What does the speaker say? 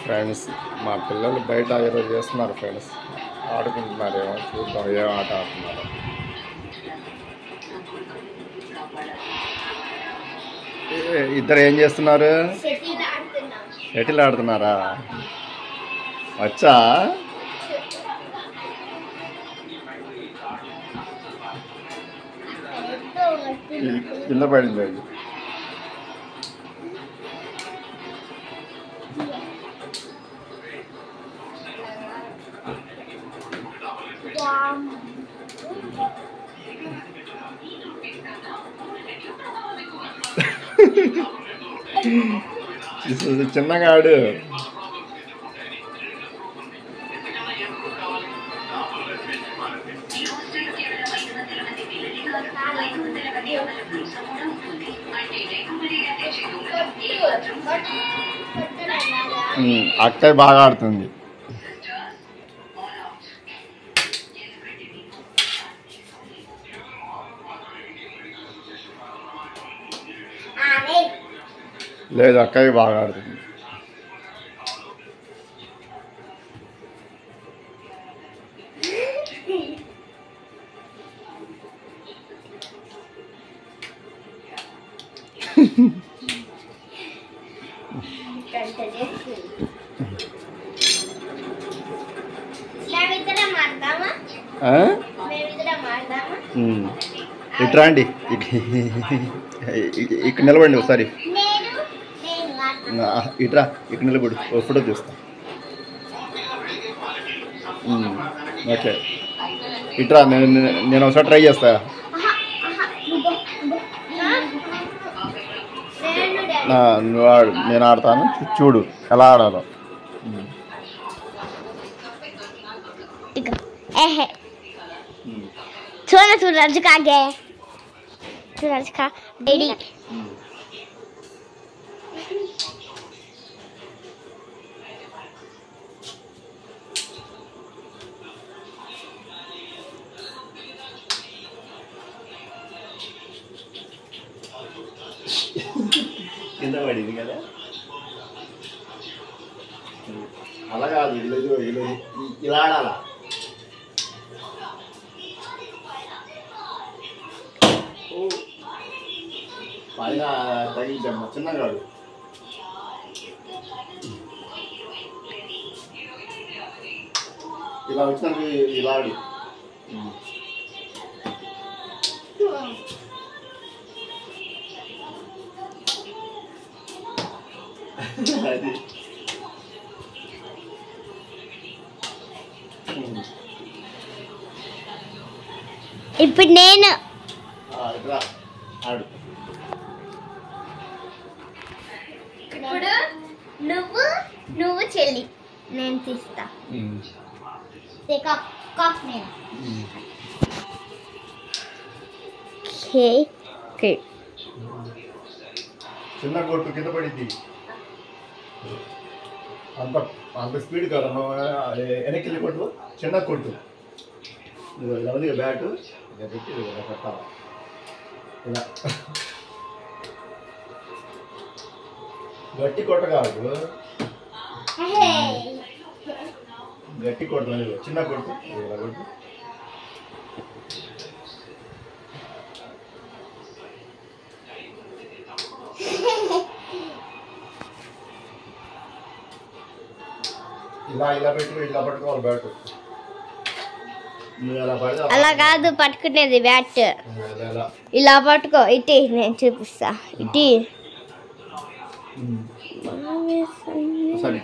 Friends మా పిల్లలు బయట ఏదో చేస్తున్నారు ఫ్రెండ్స్, ఆడుకుంటున్నారేమో, చూద్దాం ఏం ఆట ఆడుతున్నారు. ఇద్దరు ఏం చేస్తున్నారు? షటిల్ ఆడుతున్నారా? వచ్చా? కింద పడింది అది. చిన్నగా ఆడు. అక్కయ్య బాగా ఆడుతుంది. లేదు, అక్కయ్య బాగా ఆడుతుంది. ఇట్రా అండి, ఇక్కడ నిలబడండి ఒకసారి. ఇట్రా, ఇక్కడ నిలబడు, ఒక ఫోటో తీస్తా. ఓకే, ఇట్రా, నేను ఒకసారి ట్రై చేస్తా. నువ్వు ఆడు, నేను ఆడతాను, చూడు ఎలా ఆడాలో. सूरज का गए, सूरज का डैडी కింద పడింది కదా. అలా కాదు, ఇలా ఆడాలా. పైన తగ్గించమ్మా, చిన్నగా ఆడు. ఇలా వచ్చినాక ఇలా ఆడు. అది ఇప్పుడు నేను ఆడు. ఇప్పుడు నువ్వు చెల్లి, నేను తీస్తా. చిన్న కొట్టు కింద పడింది. అంత స్పీడ్ కాదు, వెనక్కి వెళ్ళి కొట్టు, చిన్న కొట్టు. ఇలా ఉంది బ్యాటు, ఇలా పెట్టి ఇలా పెట్టాలి. ఇలా గట్టి కొట్ట కాదు, గట్టి కొట్టు, చిన్న కొట్టు, ఇలా కొట్టు. ఇలా పెట్టి ఇలా పట్టుకోవాలి బ్యాట్. అలా కాదు పట్టుకునేది బ్యాట్, ఇలా పట్టుకో. ఇటీ నేను చూపిస్తా. ఇటీ సరే